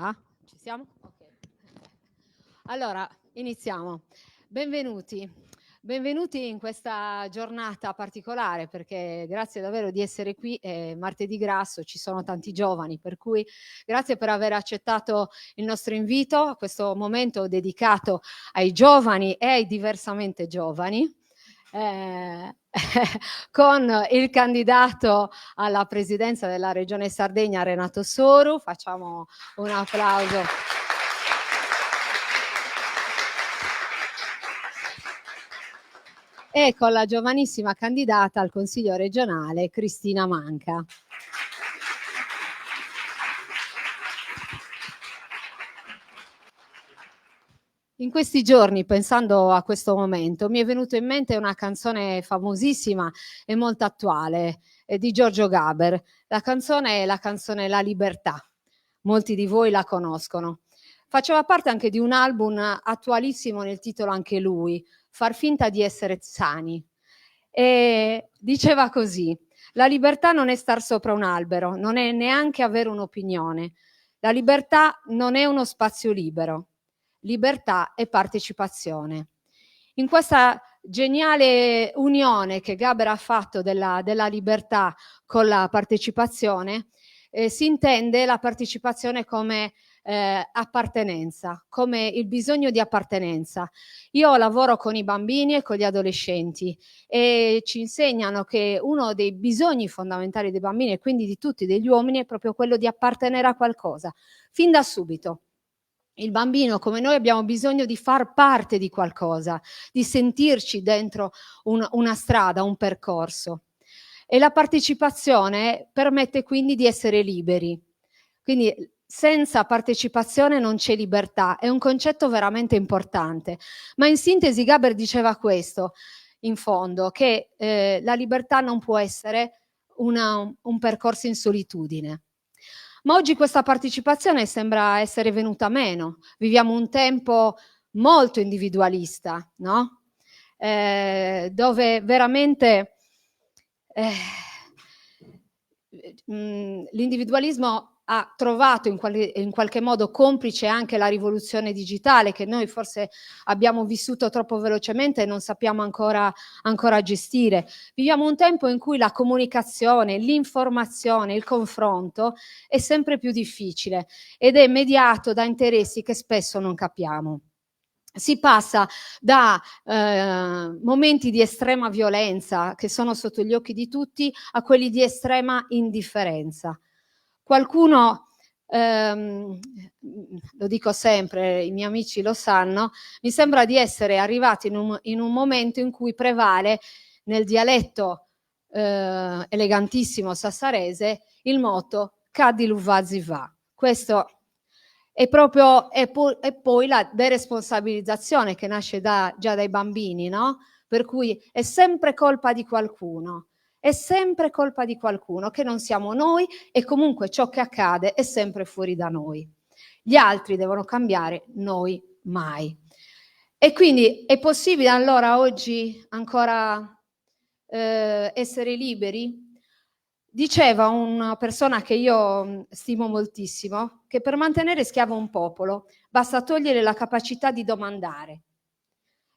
Ah, ci siamo? Ok. Allora, iniziamo. Benvenuti. Benvenuti in questa giornata particolare perché grazie davvero di essere qui, è martedì grasso, ci sono tanti giovani, per cui grazie per aver accettato il nostro invito a questo momento dedicato ai giovani e ai diversamente giovani. Con il candidato alla presidenza della Regione Sardegna Renato Soru. Facciamo un applauso. E con la giovanissima candidata al Consiglio regionale Cristina Manca. In questi giorni, pensando a questo momento, mi è venuto in mente una canzone famosissima e molto attuale, di Giorgio Gaber. La canzone è la canzone La libertà. Molti di voi la conoscono. Faceva parte anche di un album attualissimo nel titolo anche lui, Far finta di essere sani. E diceva così: la libertà non è star sopra un albero, non è neanche avere un'opinione. La libertà non è uno spazio libero. Libertà e partecipazione. In questa geniale unione che Gaber ha fatto della libertà con la partecipazione, si intende la partecipazione come appartenenza, come il bisogno di appartenenza. Io lavoro con i bambini e con gli adolescenti e ci insegnano che uno dei bisogni fondamentali dei bambini e quindi di tutti, degli uomini, è proprio quello di appartenere a qualcosa, fin da subito. Il bambino, come noi, abbiamo bisogno di far parte di qualcosa, di sentirci dentro una strada, un percorso. E la partecipazione permette quindi di essere liberi. Quindi senza partecipazione non c'è libertà, è un concetto veramente importante. Ma in sintesi Gaber diceva questo, in fondo, che la libertà non può essere un percorso in solitudine. Ma oggi questa partecipazione sembra essere venuta meno. Viviamo un tempo molto individualista, no? Dove veramente l'individualismo ha trovato in qualche modo complice anche la rivoluzione digitale, che noi forse abbiamo vissuto troppo velocemente e non sappiamo ancora gestire. Viviamo un tempo in cui la comunicazione, l'informazione, il confronto è sempre più difficile ed è mediato da interessi che spesso non capiamo. Si passa da momenti di estrema violenza che sono sotto gli occhi di tutti a quelli di estrema indifferenza. Qualcuno, lo dico sempre, i miei amici lo sanno, mi sembra di essere arrivati in un momento in cui prevale nel dialetto elegantissimo sassarese il motto "Caddi Luvazzi va". Questo è proprio, e poi la deresponsabilizzazione che nasce già dai bambini, no? Per cui è sempre colpa di qualcuno, è sempre colpa di qualcuno, che non siamo noi e comunque ciò che accade è sempre fuori da noi. Gli altri devono cambiare, noi mai. E quindi è possibile allora oggi ancora essere liberi? Diceva una persona che io stimo moltissimo che per mantenere schiavo un popolo basta togliere la capacità di domandare,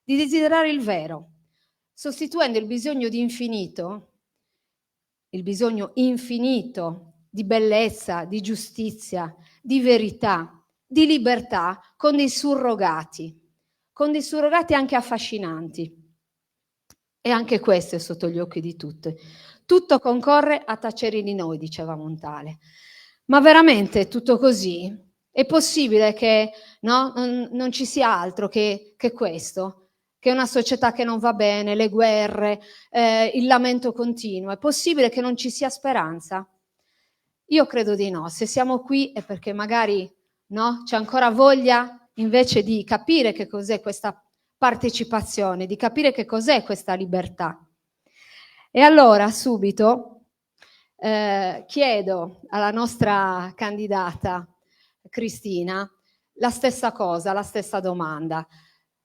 di desiderare il vero, sostituendo il bisogno infinito di bellezza, di giustizia, di verità, di libertà con dei surrogati anche affascinanti. E anche questo è sotto gli occhi di tutti. Tutto concorre a tacere di noi, diceva Montale. Ma veramente è tutto così? È possibile che no, non ci sia altro che questo? Che una società che non va bene, le guerre, il lamento continuo. È possibile che non ci sia speranza? Io credo di no. Se siamo qui è perché magari no, c'è ancora voglia invece di capire che cos'è questa partecipazione, di capire che cos'è questa libertà. E allora subito chiedo alla nostra candidata Cristina la stessa cosa, la stessa domanda,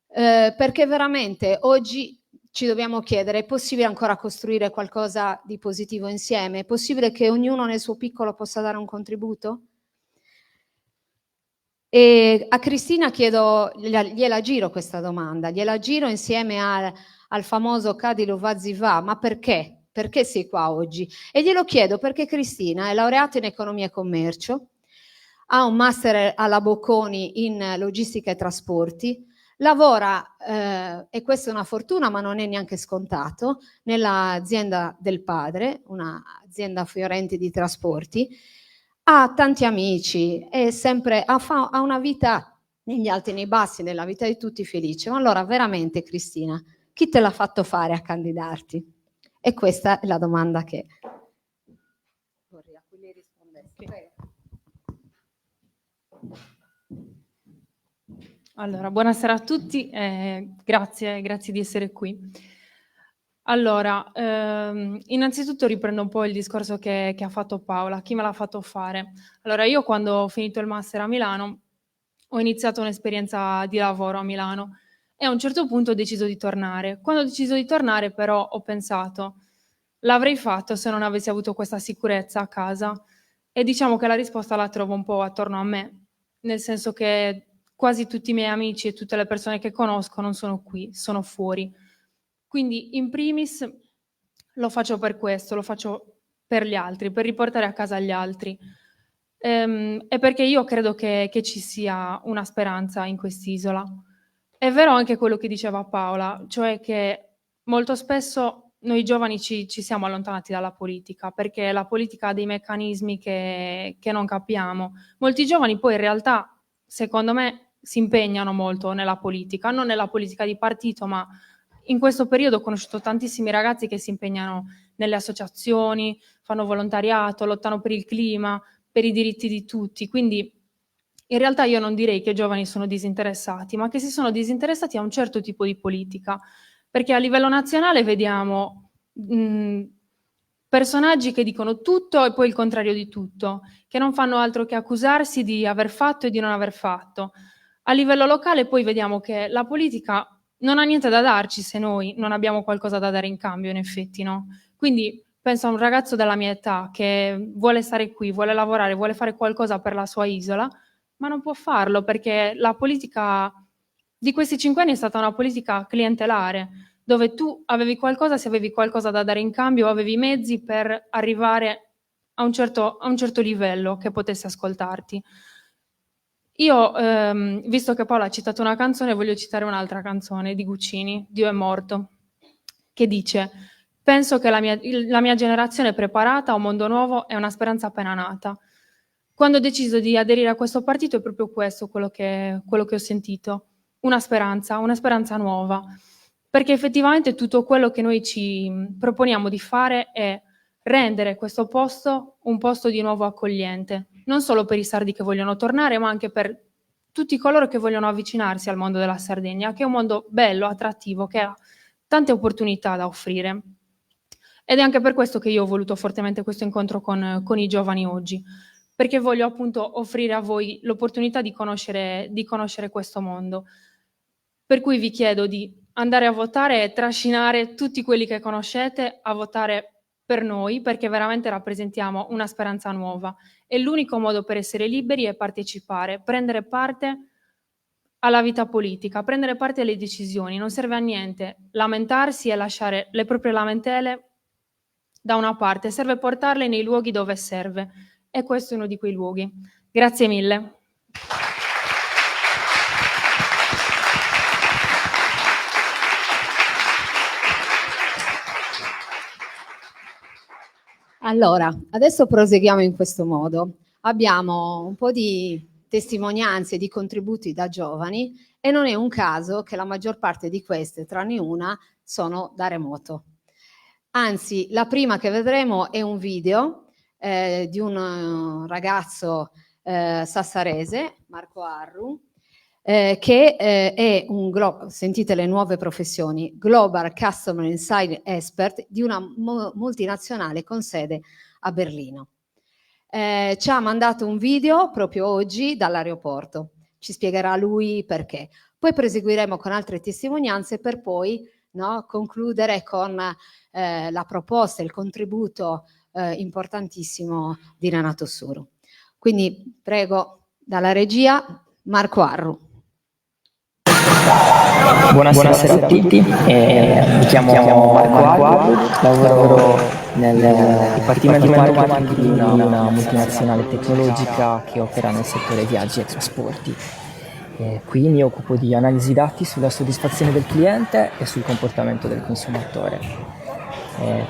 perché veramente oggi ci dobbiamo chiedere: è possibile ancora costruire qualcosa di positivo insieme? È possibile che ognuno nel suo piccolo possa dare un contributo? E a Cristina chiedo, gliela giro questa domanda, gliela giro insieme al famoso Kadilo Vaziva, ma perché? Perché sei qua oggi? E glielo chiedo perché Cristina è laureata in economia e commercio, ha un master alla Bocconi in logistica e trasporti, lavora, e questa è una fortuna ma non è neanche scontato, nell'azienda del padre, un'azienda fiorente di trasporti, ha tanti amici, è sempre, ha una vita negli alti e nei bassi, nella vita di tutti felice. Ma allora veramente Cristina, chi te l'ha fatto fare a candidarti? E questa è la domanda che vorrei a cui lei rispondesse. Prego. Allora, buonasera a tutti, grazie di essere qui. Allora, innanzitutto riprendo un po' il discorso che ha fatto Paola, chi me l'ha fatto fare. Allora, io quando ho finito il master a Milano ho iniziato un'esperienza di lavoro a Milano e a un certo punto ho deciso di tornare. Quando ho deciso di tornare però ho pensato, l'avrei fatto se non avessi avuto questa sicurezza a casa? E diciamo che la risposta la trovo un po' attorno a me, nel senso che quasi tutti i miei amici e tutte le persone che conosco non sono qui, sono fuori. Quindi in primis lo faccio per questo, lo faccio per gli altri, per riportare a casa gli altri. E perché io credo che ci sia una speranza in quest'isola. È vero anche quello che diceva Paola, cioè che molto spesso noi giovani ci siamo allontanati dalla politica, perché la politica ha dei meccanismi che non capiamo. Molti giovani poi in realtà, secondo me, si impegnano molto nella politica, non nella politica di partito, ma in questo periodo ho conosciuto tantissimi ragazzi che si impegnano nelle associazioni, fanno volontariato, lottano per il clima, per i diritti di tutti. Quindi in realtà io non direi che i giovani sono disinteressati, ma che si sono disinteressati a un certo tipo di politica, perché a livello nazionale vediamo personaggi che dicono tutto e poi il contrario di tutto, che non fanno altro che accusarsi di aver fatto e di non aver fatto. A livello locale poi vediamo che la politica non ha niente da darci se noi non abbiamo qualcosa da dare in cambio, in effetti, no? Quindi penso a un ragazzo della mia età che vuole stare qui, vuole lavorare, vuole fare qualcosa per la sua isola, ma non può farlo perché la politica di questi 5 anni è stata una politica clientelare, dove tu avevi qualcosa se avevi qualcosa da dare in cambio, avevi i mezzi per arrivare a un certo livello che potesse ascoltarti. Io, visto che Paola ha citato una canzone, voglio citare un'altra canzone di Guccini, Dio è morto, che dice: penso che la mia generazione preparata a un mondo nuovo è una speranza appena nata. Quando ho deciso di aderire a questo partito è proprio questo quello che ho sentito, una speranza nuova, perché effettivamente tutto quello che noi ci proponiamo di fare è rendere questo posto un posto di nuovo accogliente, non solo per i sardi che vogliono tornare, ma anche per tutti coloro che vogliono avvicinarsi al mondo della Sardegna, che è un mondo bello, attrattivo, che ha tante opportunità da offrire. Ed è anche per questo che io ho voluto fortemente questo incontro con i giovani oggi, perché voglio appunto offrire a voi l'opportunità di conoscere questo mondo. Per cui vi chiedo di andare a votare e trascinare tutti quelli che conoscete a votare per noi, perché veramente rappresentiamo una speranza nuova. E l'unico modo per essere liberi è partecipare, prendere parte alla vita politica, prendere parte alle decisioni. Non serve a niente lamentarsi e lasciare le proprie lamentele da una parte, serve portarle nei luoghi dove serve. E questo è uno di quei luoghi. Grazie mille. Allora, adesso proseguiamo in questo modo. Abbiamo un po' di testimonianze, di contributi da giovani e non è un caso che la maggior parte di queste, tranne una, sono da remoto. Anzi, la prima che vedremo è un video di un ragazzo sassarese, Marco Arru, che è sentite le nuove professioni, Global Customer Insight Expert di una multinazionale con sede a Berlino. Ci ha mandato un video proprio oggi dall'aeroporto, ci spiegherà lui perché. Poi proseguiremo con altre testimonianze per poi concludere con la proposta, il contributo importantissimo di Renato Suru. Quindi prego dalla regia Marco Arru. Buonasera a tutti, mi chiamo Marco Arru, lavoro nel Dipartimento Marketing di una multinazionale tecnologica che opera nel settore viaggi e trasporti. Qui mi occupo di analisi dati sulla soddisfazione del cliente e sul comportamento del consumatore.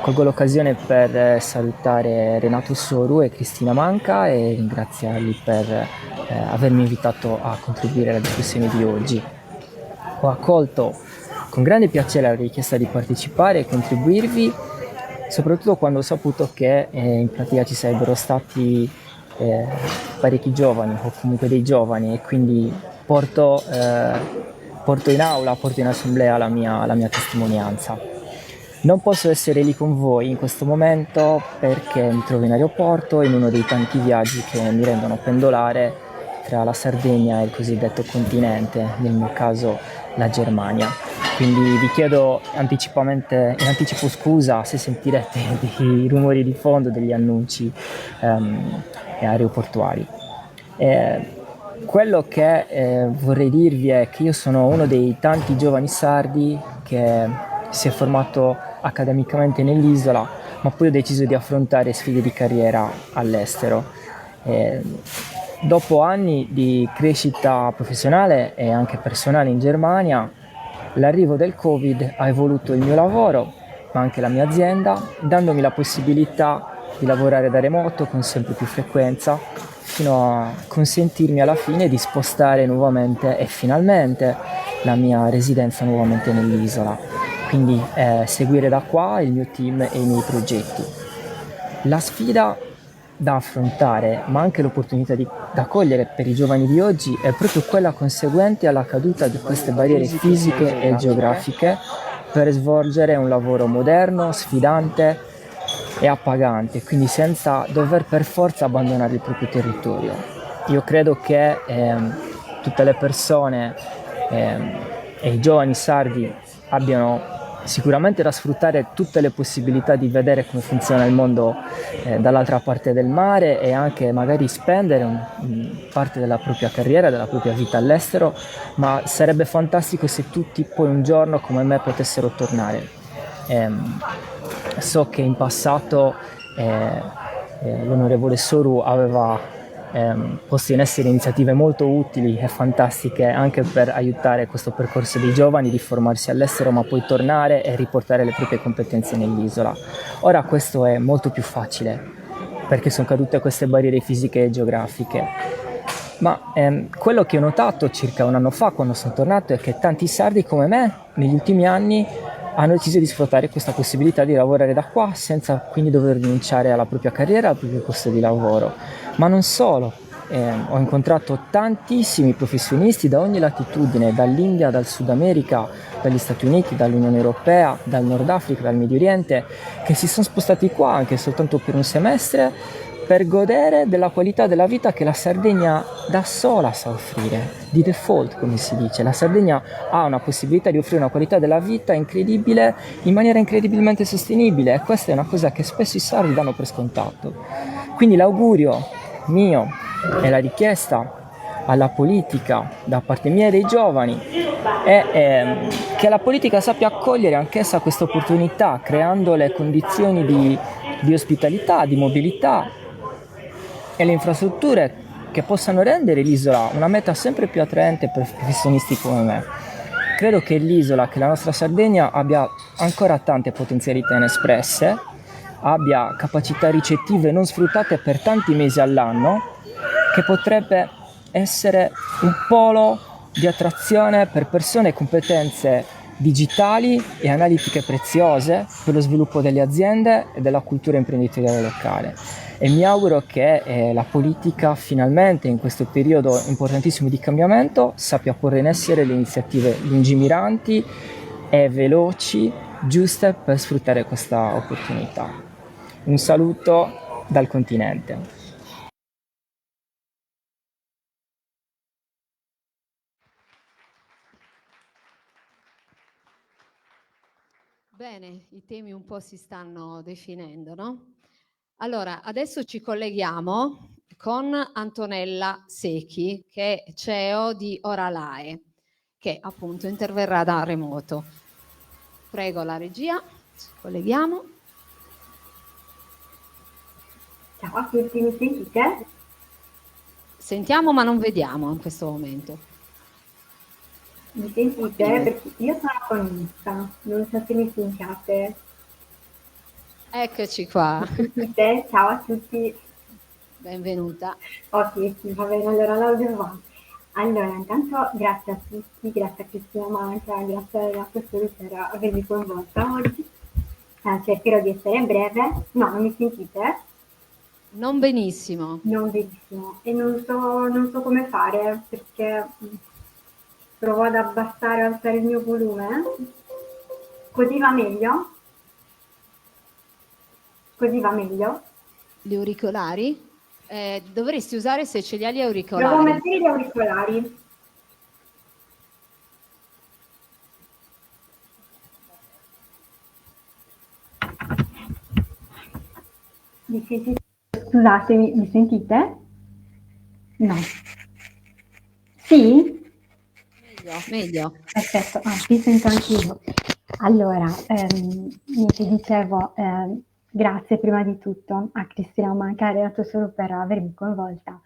Colgo l'occasione per salutare Renato Soru e Cristina Manca e ringraziarli per avermi invitato a contribuire alla discussione di oggi. Ho accolto con grande piacere la richiesta di partecipare e contribuirvi, soprattutto quando ho saputo che in pratica ci sarebbero stati parecchi giovani o comunque dei giovani, e quindi porto in aula, porto in assemblea la mia testimonianza. Non posso essere lì con voi in questo momento perché mi trovo in aeroporto in uno dei tanti viaggi che mi rendono pendolare tra la Sardegna e il cosiddetto continente, nel mio caso la Germania. Quindi vi chiedo in anticipo scusa se sentirete dei rumori di fondo, degli annunci aeroportuali. Quello che vorrei dirvi è che io sono uno dei tanti giovani sardi che si è formato accademicamente nell'isola, ma poi ho deciso di affrontare sfide di carriera all'estero. Dopo anni di crescita professionale e anche personale in Germania, l'arrivo del Covid ha evoluto il mio lavoro, ma anche la mia azienda, dandomi la possibilità di lavorare da remoto con sempre più frequenza, fino a consentirmi alla fine di spostare nuovamente e finalmente la mia residenza nuovamente nell'isola. Quindi seguire da qua il mio team e i miei progetti. La sfida da affrontare, ma anche l'opportunità da cogliere per i giovani di oggi è proprio quella conseguente alla caduta di queste barriere fisiche e geografiche per svolgere un lavoro moderno, sfidante e appagante, quindi senza dover per forza abbandonare il proprio territorio. Io credo che tutte le persone e i giovani sardi abbiano sicuramente da sfruttare tutte le possibilità di vedere come funziona il mondo dall'altra parte del mare e anche magari spendere parte della propria carriera, della propria vita all'estero, ma sarebbe fantastico se tutti poi un giorno come me potessero tornare. So che in passato l'onorevole Soru aveva posto in essere iniziative molto utili e fantastiche anche per aiutare questo percorso dei giovani di formarsi all'estero ma poi tornare e riportare le proprie competenze nell'isola. Ora questo è molto più facile perché sono cadute queste barriere fisiche e geografiche, ma quello che ho notato circa un anno fa quando sono tornato è che tanti sardi come me negli ultimi anni hanno deciso di sfruttare questa possibilità di lavorare da qua senza quindi dover rinunciare alla propria carriera, al proprio posto di lavoro. Ma non solo, ho incontrato tantissimi professionisti da ogni latitudine, dall'India, dal Sud America, dagli Stati Uniti, dall'Unione Europea, dal Nord Africa, dal Medio Oriente, che si sono spostati qua anche soltanto per un semestre per godere della qualità della vita che la Sardegna da sola sa offrire, di default come si dice. La Sardegna ha una possibilità di offrire una qualità della vita incredibile, in maniera incredibilmente sostenibile, e questa è una cosa che spesso i sardi danno per scontato. Quindi l'augurio mio e la richiesta alla politica da parte mia e dei giovani è che la politica sappia accogliere anch'essa questa opportunità, creando le condizioni di ospitalità, di mobilità e le infrastrutture che possano rendere l'isola una meta sempre più attraente per professionisti come me. Credo che l'isola, che la nostra Sardegna, abbia ancora tante potenzialità inespresse, abbia capacità ricettive non sfruttate per tanti mesi all'anno, che potrebbe essere un polo di attrazione per persone e competenze digitali e analitiche preziose per lo sviluppo delle aziende e della cultura imprenditoriale locale. E mi auguro che la politica finalmente in questo periodo importantissimo di cambiamento sappia porre in essere le iniziative lungimiranti e veloci giuste per sfruttare questa opportunità. Un saluto dal continente. Bene, i temi un po' si stanno definendo, no? Allora, adesso ci colleghiamo con Antonella Secchi, che è CEO di Oralae, che appunto interverrà da remoto. Prego la regia, ci colleghiamo. Ciao a tutti, mi sentite? Sentiamo ma non vediamo in questo momento. Mi sentite? Perché io sono connessa, non so se mi sentiate. Eccoci qua. Mi sentite? Ciao a tutti. Benvenuta. Ok, sì, va bene, allora l'audio va. Allora, intanto grazie a tutti, grazie a Cristina Manca, grazie alla professore per avermi coinvolta oggi. Cercherò di essere breve. No, non mi sentite? Non benissimo. Non benissimo. E non so come fare perché provo ad abbassare e alzare il mio volume. Così va meglio? Così va meglio? Gli auricolari? Dovresti usare, se ce li hai, gli Provo a auricolari. mettere gli auricolari. Mi sentite? Scusatemi, mi sentite? No. Sì? Meglio. Perfetto, vi sento anch'io. Allora, niente, dicevo, grazie prima di tutto a Cristina Manca, dato solo per avermi coinvolta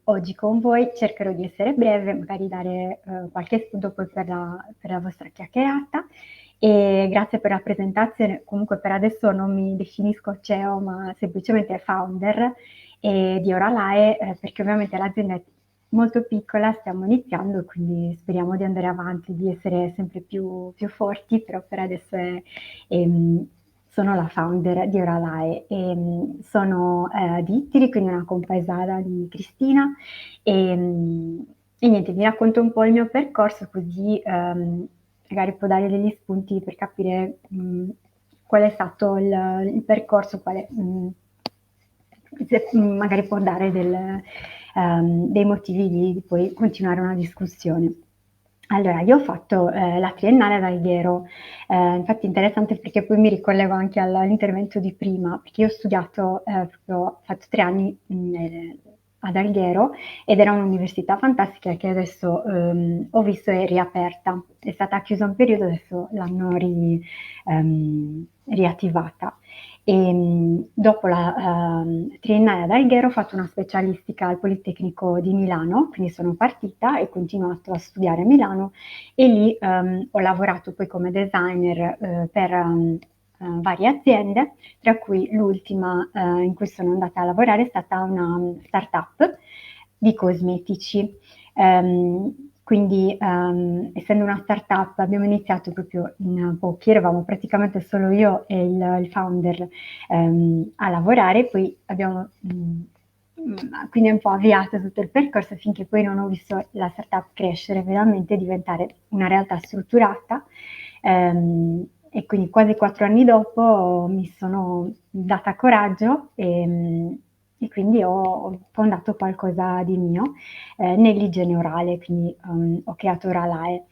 oggi con voi. Cercherò di essere breve, magari dare qualche spunto poi per la vostra chiacchierata. E grazie per la presentazione. Comunque per adesso non mi definisco CEO, ma semplicemente founder di Oralae, perché ovviamente l'azienda è molto piccola, stiamo iniziando, quindi speriamo di andare avanti, di essere sempre più forti, però per adesso sono la founder di Oralae e sono di Ittiri, quindi una compaesana di Cristina e niente, vi racconto un po' il mio percorso così magari può dare degli spunti per capire qual è stato il percorso, magari può dare dei motivi di poi continuare una discussione. Allora, io ho fatto la triennale ad Alghero, infatti è interessante perché poi mi ricollego anche all'intervento di prima, perché io ho studiato, ho fatto 3 anni ad Alghero ed era un'università fantastica che adesso ho visto è riaperta, è stata chiusa un periodo, adesso l'hanno riattivata. E dopo la triennale ad Alghero ho fatto una specialistica al Politecnico di Milano, quindi sono partita e ho continuato a studiare a Milano e lì ho lavorato poi come designer per varie aziende, tra cui l'ultima in cui sono andata a lavorare è stata una startup di cosmetici. Quindi essendo una startup abbiamo iniziato proprio in pochi, eravamo praticamente solo io e il founder a lavorare, poi abbiamo quindi un po' avviato tutto il percorso finché poi non ho visto la startup crescere veramente, diventare una realtà strutturata e quindi quasi 4 anni dopo mi sono data coraggio e quindi ho fondato qualcosa di mio nell'igiene orale, quindi ho creato Oralae.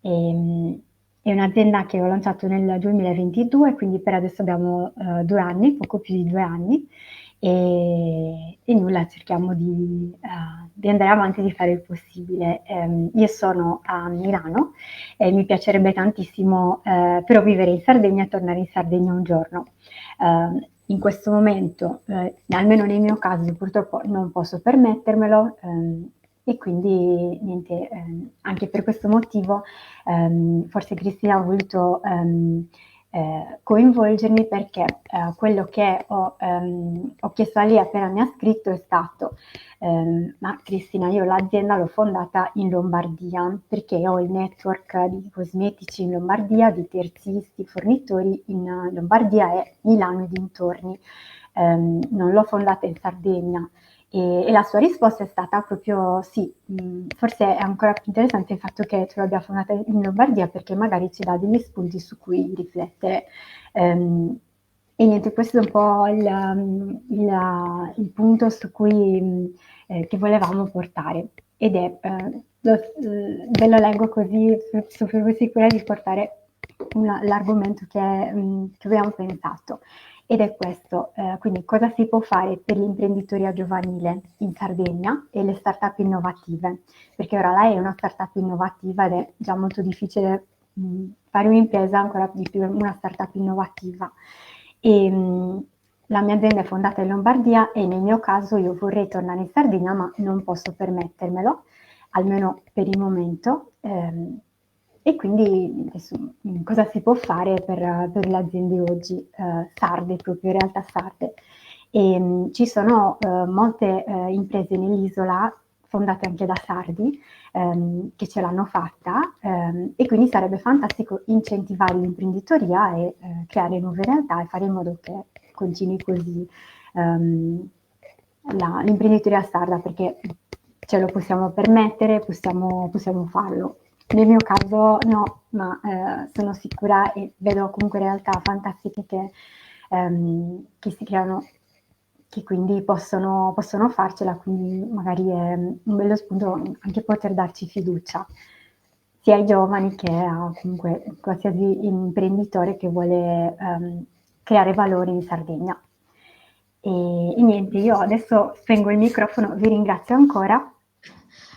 È un'azienda che ho lanciato nel 2022, quindi per adesso abbiamo 2 anni, poco più di 2 anni, e nulla, cerchiamo di andare avanti e di fare il possibile. Io sono a Milano e mi piacerebbe tantissimo però vivere in Sardegna e tornare in Sardegna un giorno. In questo momento, almeno nel mio caso, purtroppo non posso permettermelo e quindi niente, anche per questo motivo forse Cristina ha voluto coinvolgermi perché quello che ho chiesto a lei appena mi ha scritto è stato ma Cristina, io l'azienda l'ho fondata in Lombardia perché ho il network di cosmetici in Lombardia, di terzisti, fornitori in Lombardia e Milano e dintorni. Non l'ho fondata in Sardegna. E la sua risposta è stata proprio sì, forse è ancora più interessante il fatto che tu l'abbia fondata in Lombardia perché magari ci dà degli spunti su cui riflettere. E niente, questo è un po' il punto su cui che volevamo portare ed è, ve lo leggo così, sono sicura di portare l'argomento che abbiamo pensato. ed è questo, quindi cosa si può fare per l'imprenditoria giovanile in Sardegna e le start-up innovative, perché ora lei è una start-up innovativa ed è già molto difficile fare un'impresa, ancora di più una start-up innovativa. La mia azienda è fondata in Lombardia e nel mio caso io vorrei tornare in Sardegna, ma non posso permettermelo, almeno per il momento. E quindi adesso, cosa si può fare per le aziende oggi sarde, proprio in realtà sarde? Ci sono molte imprese nell'isola fondate anche da sardi che ce l'hanno fatta e quindi sarebbe fantastico incentivare l'imprenditoria e creare nuove realtà e fare in modo che continui così l'imprenditoria sarda, perché ce lo possiamo permettere, possiamo farlo. Nel mio caso no, ma sono sicura e vedo comunque realtà fantastiche che si creano, che quindi possono farcela, quindi magari è un bello spunto anche poter darci fiducia, sia ai giovani che a comunque qualsiasi imprenditore che vuole creare valore in Sardegna. E niente, io adesso spengo il microfono, vi ringrazio ancora.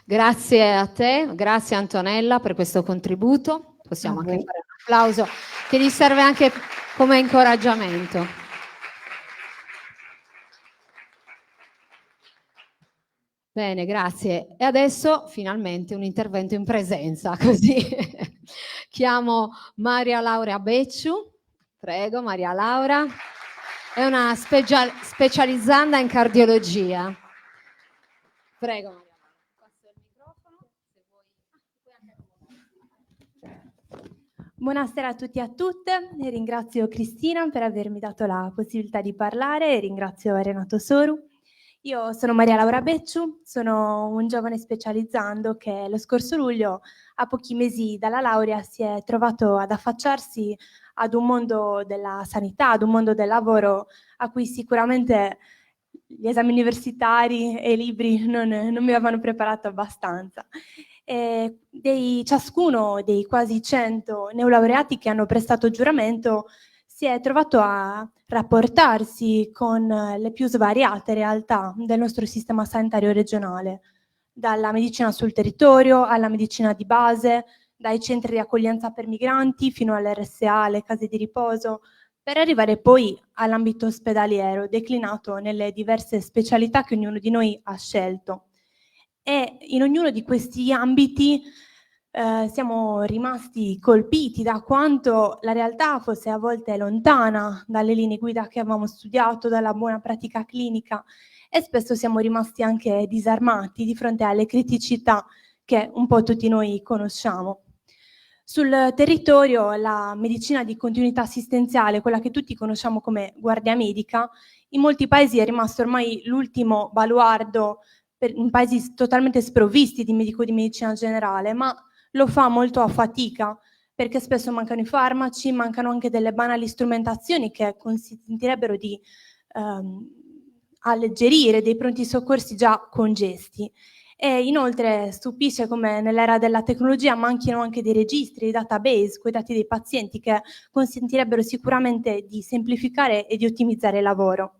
Grazie a te, grazie Antonella per questo contributo. Possiamo anche fare un applauso che gli serve anche come incoraggiamento. Bene, grazie. E adesso finalmente un intervento in presenza, così chiamo Maria Laura Becciu. Prego, Maria Laura. È una specializzanda in cardiologia. Prego, Maria. Buonasera a tutti e a tutte, e ringrazio Cristina per avermi dato la possibilità di parlare e ringrazio Renato Soru. Io sono Maria Laura Becciu, sono un giovane specializzando che lo scorso luglio, a pochi mesi dalla laurea, si è trovato ad affacciarsi ad un mondo della sanità, ad un mondo del lavoro a cui sicuramente gli esami universitari e i libri non mi avevano preparato abbastanza. Ciascuno dei quasi 100 neolaureati che hanno prestato giuramento si è trovato a rapportarsi con le più svariate realtà del nostro sistema sanitario regionale, dalla medicina sul territorio alla medicina di base, dai centri di accoglienza per migranti fino all'RSA, alle case di riposo, per arrivare poi all'ambito ospedaliero, declinato nelle diverse specialità che ognuno di noi ha scelto. E in ognuno di questi ambiti siamo rimasti colpiti da quanto la realtà fosse a volte lontana dalle linee guida che avevamo studiato, dalla buona pratica clinica, e spesso siamo rimasti anche disarmati di fronte alle criticità che un po' tutti noi conosciamo. Sul territorio la medicina di continuità assistenziale, quella che tutti conosciamo come guardia medica, in molti paesi è rimasto ormai l'ultimo baluardo in paesi totalmente sprovvisti di medico di medicina generale, ma lo fa molto a fatica perché spesso mancano i farmaci, mancano anche delle banali strumentazioni che consentirebbero di alleggerire dei pronti soccorsi già congesti. E inoltre stupisce come nell'era della tecnologia manchino anche dei registri, dei database, quei dati dei pazienti che consentirebbero sicuramente di semplificare e di ottimizzare il lavoro.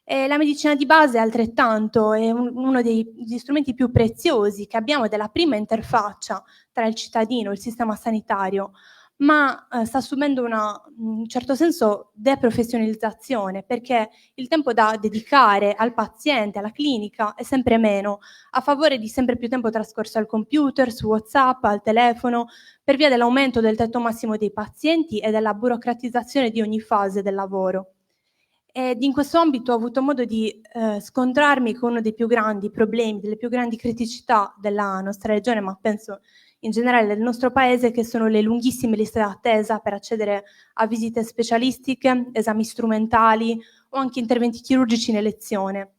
E la medicina di base altrettanto è uno degli strumenti più preziosi che abbiamo, della prima interfaccia tra il cittadino e il sistema sanitario, ma sta subendo in un certo senso deprofessionalizzazione, perché il tempo da dedicare al paziente, alla clinica, è sempre meno, a favore di sempre più tempo trascorso al computer, su WhatsApp, al telefono, per via dell'aumento del tetto massimo dei pazienti e della burocratizzazione di ogni fase del lavoro. Ed in questo ambito ho avuto modo di scontrarmi con uno dei più grandi problemi, delle più grandi criticità della nostra regione, ma penso in generale del nostro paese, che sono le lunghissime liste d'attesa per accedere a visite specialistiche, esami strumentali o anche interventi chirurgici in elezione.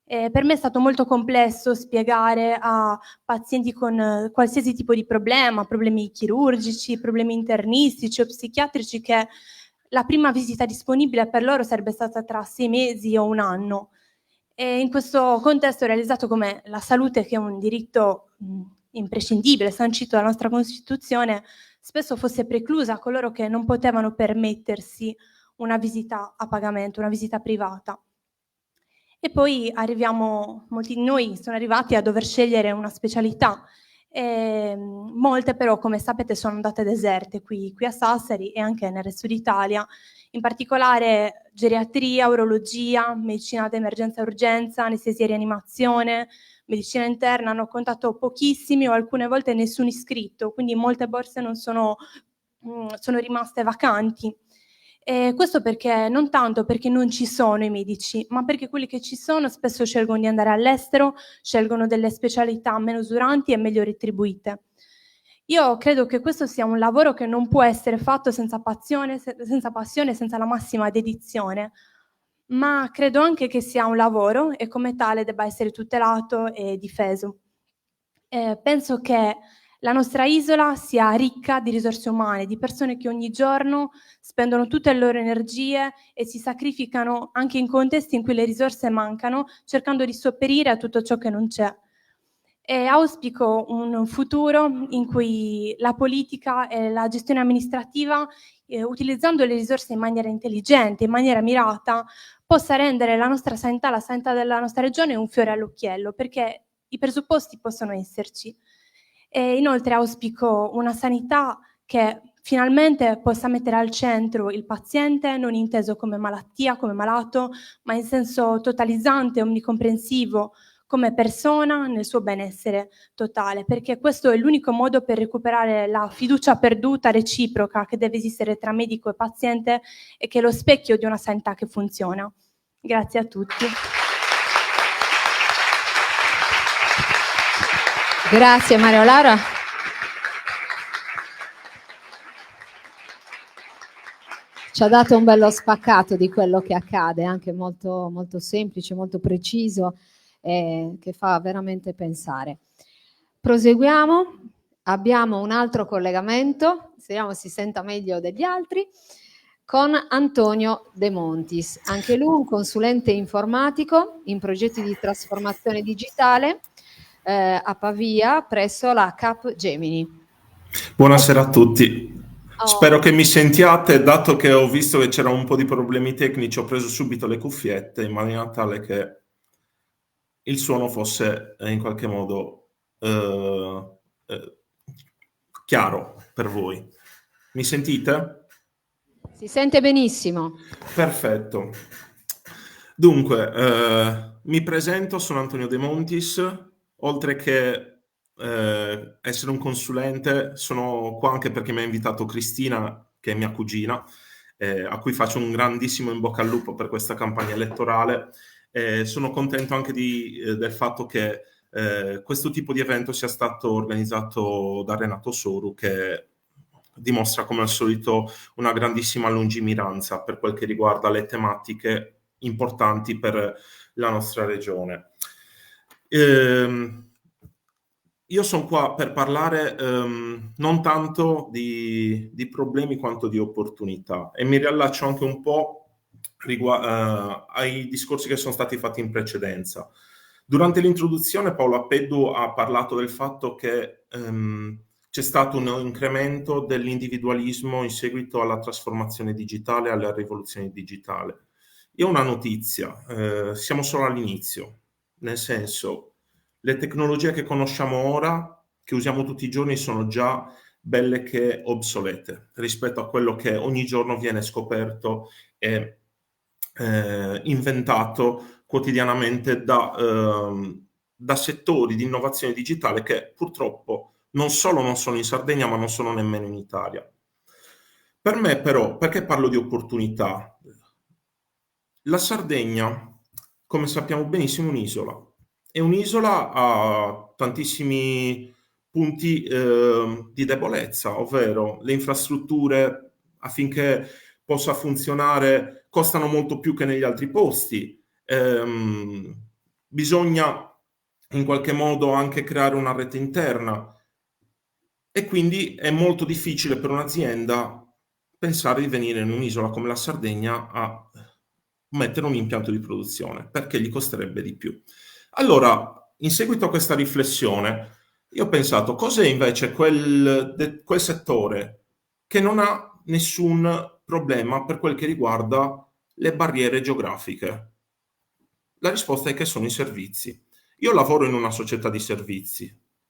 Per me è stato molto complesso spiegare a pazienti con qualsiasi tipo di problema, problemi chirurgici, problemi internistici o psichiatrici, che la prima visita disponibile per loro sarebbe stata tra 6 mesi o 1 anno. E in questo contesto ho realizzato come la salute, che è un diritto imprescindibile, sancito dalla nostra Costituzione, spesso fosse preclusa a coloro che non potevano permettersi una visita a pagamento, una visita privata. E poi molti di noi sono arrivati a dover scegliere una specialità. Molte però, come sapete, sono andate deserte qui a Sassari e anche nel resto d'Italia, in particolare geriatria, urologia, medicina d'emergenza e urgenza, anestesia e rianimazione, medicina interna hanno contato pochissimi o alcune volte nessun iscritto, quindi molte borse sono rimaste vacanti. Questo perché non tanto perché non ci sono i medici, ma perché quelli che ci sono spesso scelgono di andare all'estero, scelgono delle specialità meno usuranti e meglio retribuite. Io credo che questo sia un lavoro che non può essere fatto senza passione, senza la massima dedizione, ma credo anche che sia un lavoro e come tale debba essere tutelato e difeso. Penso che la nostra isola sia ricca di risorse umane, di persone che ogni giorno spendono tutte le loro energie e si sacrificano anche in contesti in cui le risorse mancano, cercando di sopperire a tutto ciò che non c'è. E auspico un futuro in cui la politica e la gestione amministrativa, utilizzando le risorse in maniera intelligente, in maniera mirata, possa rendere la nostra sanità, la sanità della nostra regione, un fiore all'occhiello, perché i presupposti possono esserci. E inoltre auspico una sanità che finalmente possa mettere al centro il paziente, non inteso come malattia, come malato, ma in senso totalizzante, omnicomprensivo, come persona nel suo benessere totale, perché questo è l'unico modo per recuperare la fiducia perduta reciproca che deve esistere tra medico e paziente e che è lo specchio di una sanità che funziona. Grazie a tutti. Grazie Maria Laura. Ci ha dato un bello spaccato di quello che accade, anche molto, molto semplice, molto preciso, che fa veramente pensare. Proseguiamo, abbiamo un altro collegamento, speriamo si senta meglio degli altri, con Antonio De Montis, anche lui un consulente informatico in progetti di trasformazione digitale a Pavia presso la Capgemini. Buonasera a tutti. Spero che mi sentiate, dato che ho visto che c'era un po' di problemi tecnici, ho preso subito le cuffiette in maniera tale che il suono fosse in qualche modo chiaro per voi. Mi sentite? Si sente benissimo. Perfetto. Dunque, mi presento, sono Antonio De Montis, oltre che essere un consulente, sono qua anche perché mi ha invitato Cristina, che è mia cugina, a cui faccio un grandissimo in bocca al lupo per questa campagna elettorale. Sono contento anche del fatto che questo tipo di evento sia stato organizzato da Renato Soru, che dimostra come al solito una grandissima lungimiranza per quel che riguarda le tematiche importanti per la nostra regione. Io sono qua per parlare non tanto di problemi quanto di opportunità, e mi riallaccio anche un po' ai discorsi che sono stati fatti in precedenza. Durante l'introduzione Paola Peddu ha parlato del fatto che c'è stato un incremento dell'individualismo in seguito alla trasformazione digitale, alla rivoluzione digitale. Io ho una notizia, siamo solo all'inizio, nel senso, le tecnologie che conosciamo ora, che usiamo tutti i giorni, sono già belle che obsolete rispetto a quello che ogni giorno viene scoperto e inventato quotidianamente da settori di innovazione digitale che purtroppo non solo non sono in Sardegna, ma non sono nemmeno in Italia. Per me però, perché parlo di opportunità? La Sardegna, come sappiamo benissimo, è un'isola. E un'isola ha tantissimi punti di debolezza, ovvero le infrastrutture affinché possa funzionare costano molto più che negli altri posti. Bisogna in qualche modo anche creare una rete interna e quindi è molto difficile per un'azienda pensare di venire in un'isola come la Sardegna a mettere un impianto di produzione, perché gli costerebbe di più. Allora, in seguito a questa riflessione, io ho pensato, cos'è invece quel settore che non ha nessun problema per quel che riguarda le barriere geografiche? La risposta è che sono i servizi. Io lavoro in una società di servizi.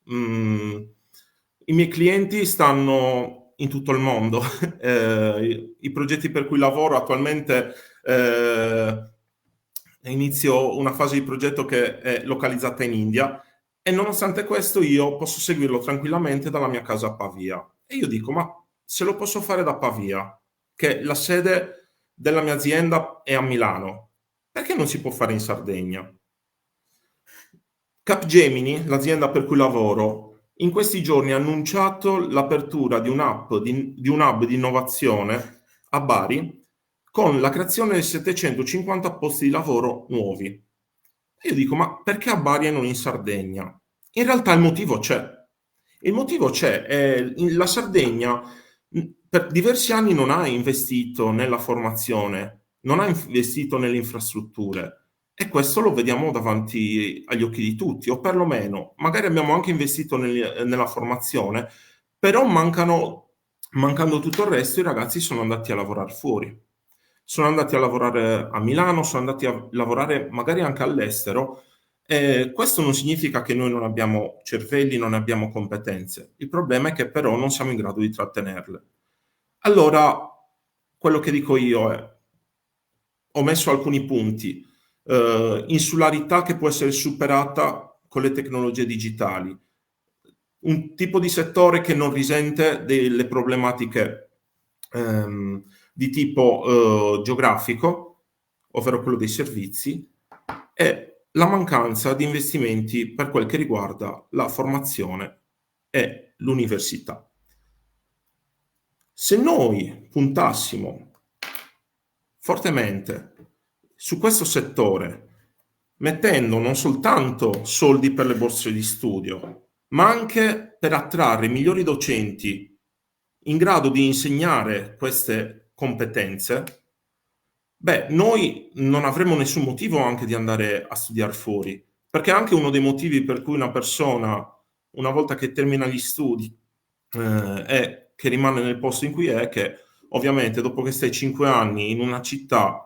I miei clienti stanno in tutto il mondo. I progetti per cui lavoro attualmente inizio una fase di progetto che è localizzata in India e nonostante questo io posso seguirlo tranquillamente dalla mia casa a Pavia. E io dico, ma se lo posso fare da Pavia, che la sede della mia azienda è a Milano, perché non si può fare in Sardegna? Capgemini, l'azienda per cui lavoro, in questi giorni ha annunciato l'apertura di un hub di innovazione a Bari con la creazione di 750 posti di lavoro nuovi. E io dico, ma perché a Bari e non in Sardegna? In realtà il motivo c'è. Il motivo c'è. La Sardegna per diversi anni non ha investito nella formazione, non ha investito nelle infrastrutture. E questo lo vediamo davanti agli occhi di tutti, o perlomeno magari abbiamo anche investito nella formazione, però mancando tutto il resto, i ragazzi sono andati a lavorare fuori. Sono andati a lavorare a Milano, sono andati a lavorare magari anche all'estero. Questo non significa che noi non abbiamo cervelli, non abbiamo competenze. Il problema è che però non siamo in grado di trattenerle. Allora, quello che dico io è, ho messo alcuni punti. Insularità che può essere superata con le tecnologie digitali, un tipo di settore che non risente delle problematiche di tipo geografico, ovvero quello dei servizi, e la mancanza di investimenti per quel che riguarda la formazione e l'università. Se noi puntassimo fortemente su questo settore, mettendo non soltanto soldi per le borse di studio, ma anche per attrarre migliori docenti in grado di insegnare queste competenze, noi non avremo nessun motivo anche di andare a studiare fuori, perché anche uno dei motivi per cui una persona, una volta che termina gli studi e che rimane nel posto in cui è, che ovviamente dopo che stai 5 anni in una città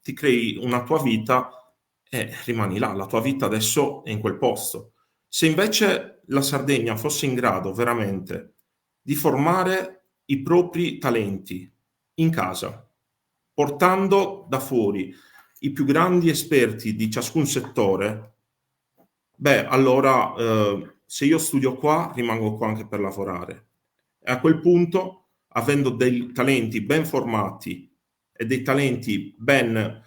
ti crei una tua vita e rimani là, la tua vita adesso è in quel posto. Se invece la Sardegna fosse in grado veramente di formare i propri talenti in casa, portando da fuori i più grandi esperti di ciascun settore, allora se io studio qua, rimango qua anche per lavorare. E a quel punto, avendo dei talenti ben formati e dei talenti ben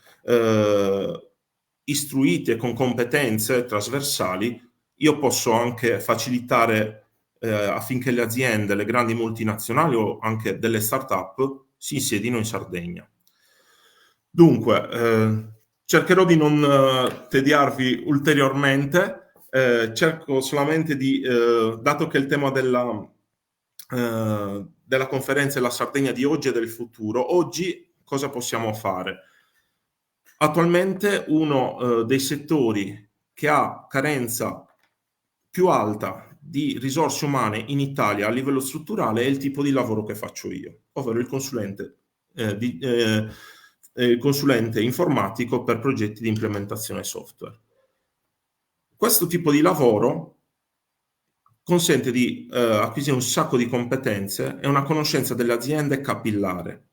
istruiti e con competenze trasversali, io posso anche facilitare affinché le aziende, le grandi multinazionali o anche delle start-up si insedino in Sardegna. Dunque, cercherò di non tediarvi ulteriormente, cerco solamente di, dato che il tema della conferenza è la Sardegna di oggi e del futuro, oggi cosa possiamo fare? Attualmente uno dei settori che ha carenza più alta di risorse umane in Italia a livello strutturale è il tipo di lavoro che faccio io, ovvero il consulente informatico per progetti di implementazione software. Questo tipo di lavoro consente di acquisire un sacco di competenze e una conoscenza delle aziende capillare.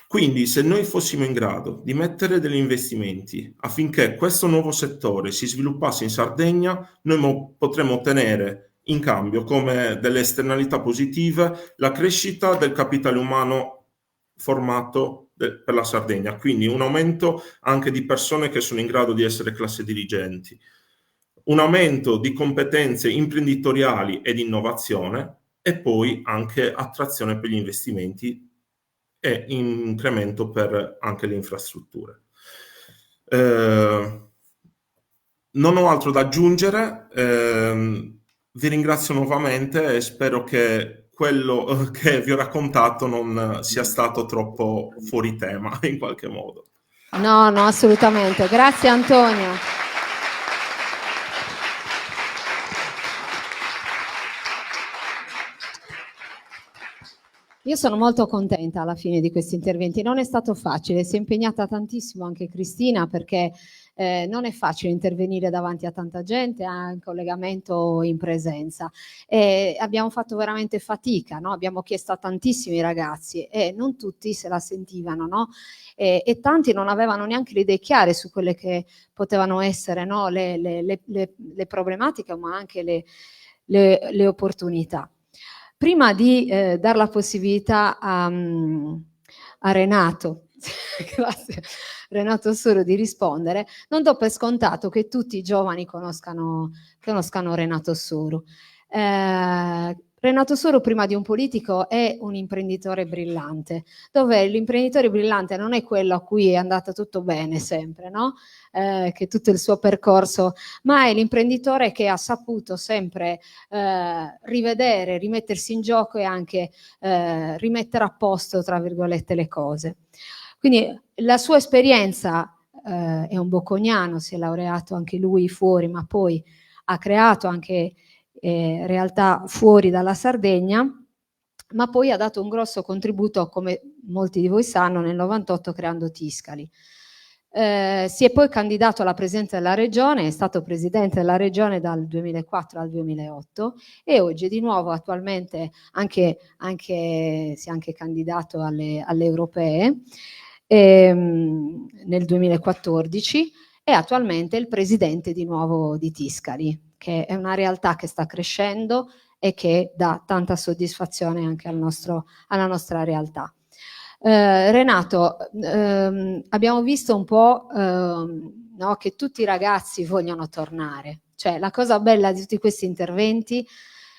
Quindi se noi fossimo in grado di mettere degli investimenti affinché questo nuovo settore si sviluppasse in Sardegna, noi potremmo ottenere in cambio come delle esternalità positive la crescita del capitale umano formato per la Sardegna, quindi un aumento anche di persone che sono in grado di essere classe dirigenti, un aumento di competenze imprenditoriali e di innovazione e poi anche attrazione per gli investimenti e incremento per anche le infrastrutture. Non ho altro da aggiungere, vi ringrazio nuovamente e spero che quello che vi ho raccontato non sia stato troppo fuori tema in qualche modo. No, assolutamente. Grazie Antonio. Io sono molto contenta alla fine di questi interventi, non è stato facile, si è impegnata tantissimo anche Cristina, perché non è facile intervenire davanti a tanta gente, in collegamento in presenza. Abbiamo fatto veramente fatica, no? Abbiamo chiesto a tantissimi ragazzi e non tutti se la sentivano, no? E tanti non avevano neanche le idee chiare su quelle che potevano essere, no? le problematiche, ma anche le opportunità. Prima di dare la possibilità a Renato, grazie, Renato Soro, di rispondere, non do per scontato che tutti i giovani conoscano Renato Soro. Renato Soro, prima di un politico, è un imprenditore brillante, dove l'imprenditore brillante non è quello a cui è andato tutto bene sempre, no? Che tutto il suo percorso, ma è l'imprenditore che ha saputo sempre rivedere, rimettersi in gioco e anche rimettere a posto, tra virgolette, le cose. Quindi la sua esperienza, è un bocconiano, si è laureato anche lui fuori, ma poi ha creato anche realtà fuori dalla Sardegna, ma poi ha dato un grosso contributo, come molti di voi sanno, nel 98 creando Tiscali. Si è poi candidato alla presidenza della regione, è stato presidente della regione dal 2004 al 2008 e oggi di nuovo attualmente si è anche candidato alle europee nel 2014 e attualmente è il presidente di nuovo di Tiscali, che è una realtà che sta crescendo e che dà tanta soddisfazione anche alla nostra realtà. Renato, abbiamo visto un po' no, che tutti i ragazzi vogliono tornare, cioè la cosa bella di tutti questi interventi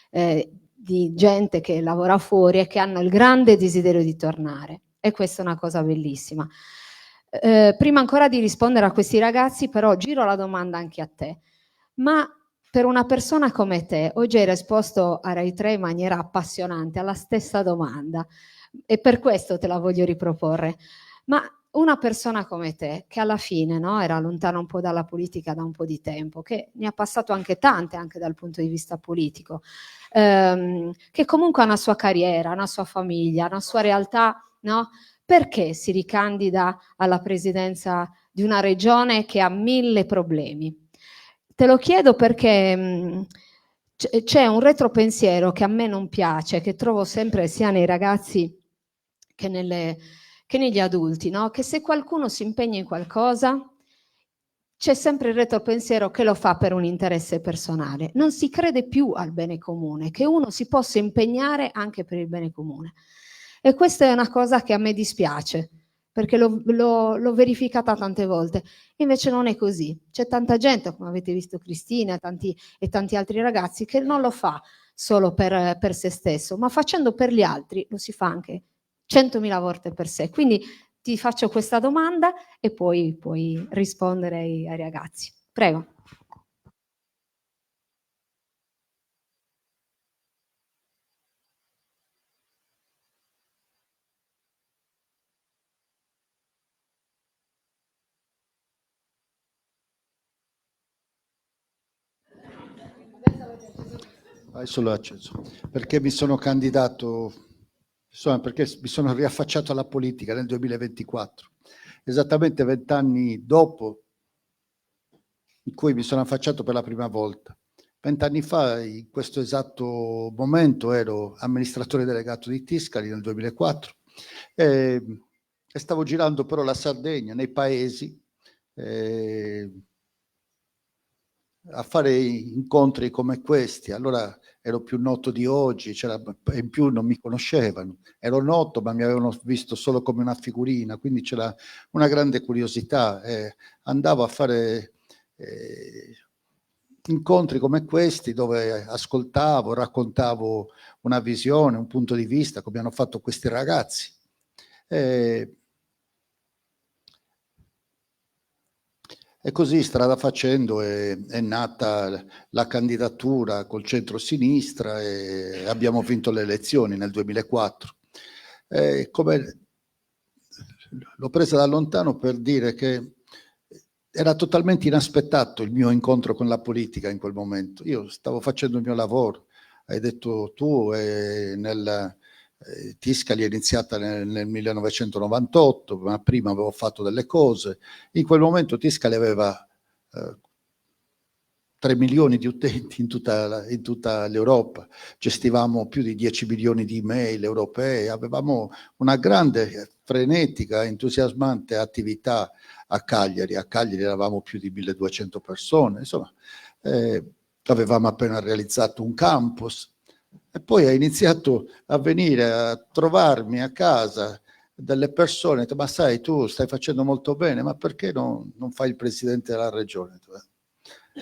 di gente che lavora fuori è che hanno il grande desiderio di tornare, e questa è una cosa bellissima. Prima ancora di rispondere a questi ragazzi, però giro la domanda anche a te, ma per una persona come te, oggi hai risposto a Rai 3 in maniera appassionante alla stessa domanda, e per questo te la voglio riproporre. Ma una persona come te, che alla fine, no, era lontana un po' dalla politica da un po' di tempo, che ne ha passato anche tante, anche dal punto di vista politico, che comunque ha una sua carriera, una sua famiglia, una sua realtà, no? Perché si ricandida alla presidenza di una regione che ha 1000 problemi? Te lo chiedo perché c'è un retropensiero che a me non piace, che trovo sempre sia nei ragazzi che negli adulti, no? Che se qualcuno si impegna in qualcosa, c'è sempre il retropensiero che lo fa per un interesse personale. Non si crede più al bene comune, che uno si possa impegnare anche per il bene comune. E questa è una cosa che a me dispiace, perché l'ho verificata tante volte. Invece non è così. C'è tanta gente, come avete visto Cristina e tanti altri ragazzi, che non lo fa solo per se stesso, ma facendo per gli altri lo si fa anche 100.000 volte per sé. Quindi ti faccio questa domanda e poi puoi rispondere ai ragazzi. Prego. Adesso l'ho acceso. Perché mi sono candidato, insomma, perché mi sono riaffacciato alla politica nel 2024, esattamente 20 anni dopo in cui mi sono affacciato per la prima volta. 20 anni fa, in questo esatto momento, ero amministratore delegato di Tiscali nel 2004 e stavo girando però la Sardegna, nei paesi, a fare incontri come questi. Allora ero più noto di oggi, in più non mi conoscevano. Ero noto, ma mi avevano visto solo come una figurina, quindi c'era una grande curiosità. Andavo a fare incontri come questi dove ascoltavo, raccontavo una visione, un punto di vista, come hanno fatto questi ragazzi. E così, strada facendo, è nata la candidatura col centro-sinistra e abbiamo vinto le elezioni nel 2004. L'ho presa da lontano per dire che era totalmente inaspettato il mio incontro con la politica in quel momento. Io stavo facendo il mio lavoro, hai detto tu, Tiscali è iniziata nel 1998, ma prima avevo fatto delle cose. In quel momento Tiscali aveva 3 milioni di utenti in tutta l'Europa, gestivamo più di 10 milioni di email europee, avevamo una grande, frenetica, entusiasmante attività a Cagliari. A Cagliari eravamo più di 1200 persone, insomma, avevamo appena realizzato un campus. E poi ha iniziato a venire a trovarmi a casa delle persone, ma sai, tu stai facendo molto bene, ma perché non fai il presidente della regione?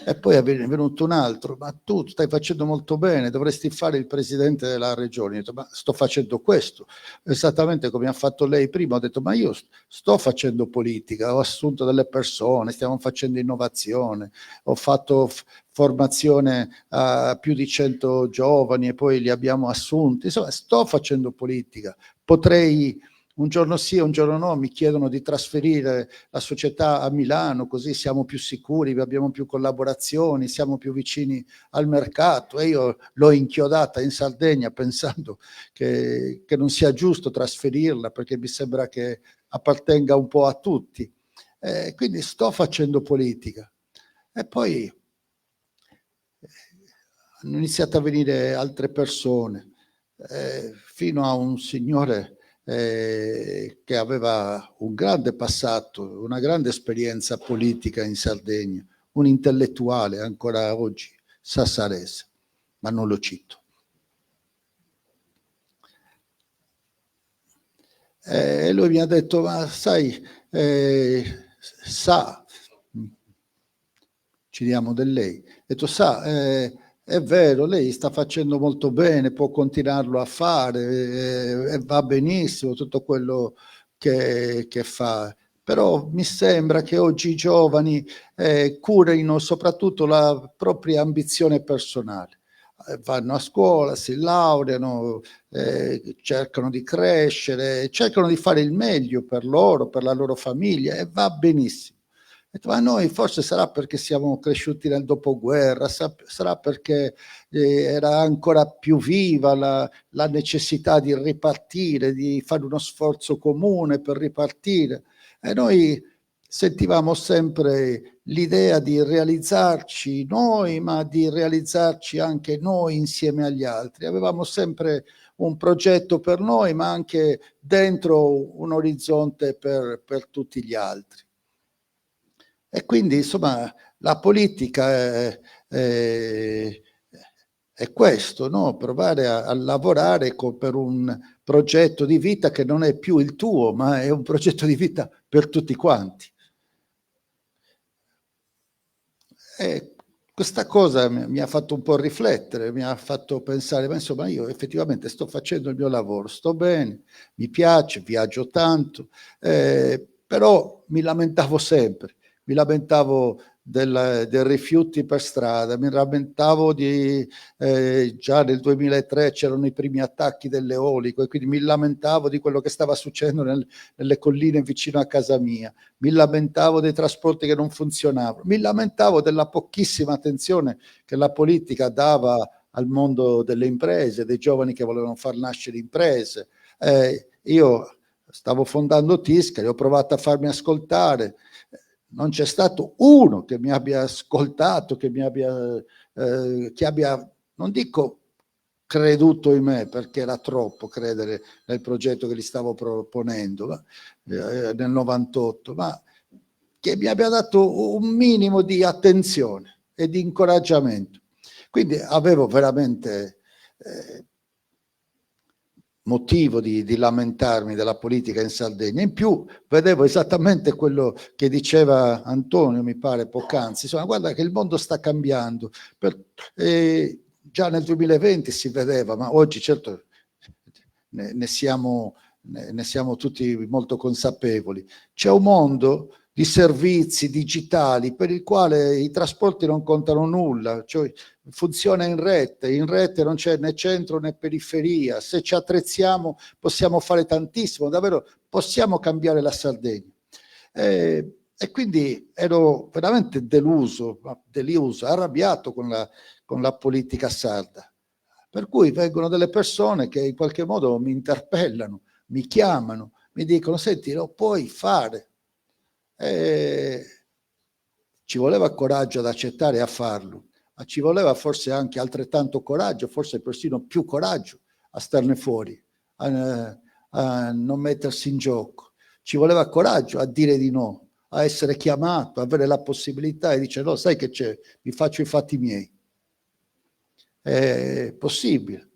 E poi è venuto un altro, ma tu stai facendo molto bene, dovresti fare il presidente della regione. Ho detto, ma sto facendo questo, esattamente come ha fatto lei prima. Ho detto, ma io sto facendo politica, ho assunto delle persone, stiamo facendo innovazione, ho fatto formazione a più di 100 giovani e poi li abbiamo assunti, insomma sto facendo politica, potrei un giorno sì, un giorno no, mi chiedono di trasferire la società a Milano, così siamo più sicuri, abbiamo più collaborazioni, siamo più vicini al mercato, e io l'ho inchiodata in Sardegna pensando che non sia giusto trasferirla, perché mi sembra che appartenga un po' a tutti. Quindi sto facendo politica. E poi hanno iniziato a venire altre persone, fino a un signore che aveva un grande passato, una grande esperienza politica in Sardegna, un intellettuale ancora oggi, sassarese, ma non lo cito. E lui mi ha detto, ma sai, ci diamo del lei, ho detto, è vero, lei sta facendo molto bene, può continuarlo a fare, e va benissimo tutto quello che fa, però mi sembra che oggi i giovani curino soprattutto la propria ambizione personale. Vanno a scuola, si laureano, cercano di crescere, cercano di fare il meglio per loro, per la loro famiglia, e va benissimo. Ma noi forse sarà perché siamo cresciuti nel dopoguerra, sarà perché era ancora più viva la necessità di ripartire, di fare uno sforzo comune per ripartire. E noi sentivamo sempre l'idea di realizzarci noi, ma di realizzarci anche noi insieme agli altri. Avevamo sempre un progetto per noi, ma anche dentro un orizzonte per tutti gli altri. E quindi, insomma, la politica è questo, no? Provare a lavorare per un progetto di vita che non è più il tuo, ma è un progetto di vita per tutti quanti. E questa cosa mi ha fatto un po' riflettere, mi ha fatto pensare, ma insomma io effettivamente sto facendo il mio lavoro, sto bene, mi piace, viaggio tanto, però mi lamentavo sempre. Mi lamentavo del rifiuti per strada, mi lamentavo già nel 2003 c'erano i primi attacchi dell'eolico, e quindi mi lamentavo di quello che stava succedendo nelle colline vicino a casa mia, mi lamentavo dei trasporti che non funzionavano, mi lamentavo della pochissima attenzione che la politica dava al mondo delle imprese, dei giovani che volevano far nascere imprese. Io stavo fondando Tiscali, ho provato a farmi ascoltare, non c'è stato uno che mi abbia ascoltato, che abbia, non dico creduto in me, perché era troppo credere nel progetto che gli stavo proponendo nel 98, ma che mi abbia dato un minimo di attenzione e di incoraggiamento. Quindi avevo veramente motivo di lamentarmi della politica in Sardegna. In più vedevo esattamente quello che diceva Antonio, mi pare, poc'anzi. Insomma, guarda che il mondo sta cambiando. Già nel 2020 si vedeva, ma oggi certo ne siamo tutti molto consapevoli. C'è un mondo di servizi digitali per il quale i trasporti non contano nulla, cioè funziona in rete non c'è né centro né periferia, se ci attrezziamo possiamo fare tantissimo, davvero possiamo cambiare la Sardegna. E quindi ero veramente deluso, arrabbiato con la politica sarda, Per cui vengono delle persone che in qualche modo mi interpellano, mi chiamano, mi dicono: senti, lo puoi fare. Ci voleva coraggio ad accettare e a farlo, ma ci voleva forse anche altrettanto coraggio, forse persino più coraggio a starne fuori, a non mettersi in gioco. Ci voleva coraggio a dire di no, a essere chiamato, avere la possibilità e dice: no, sai che c'è, mi faccio i fatti miei. È possibile.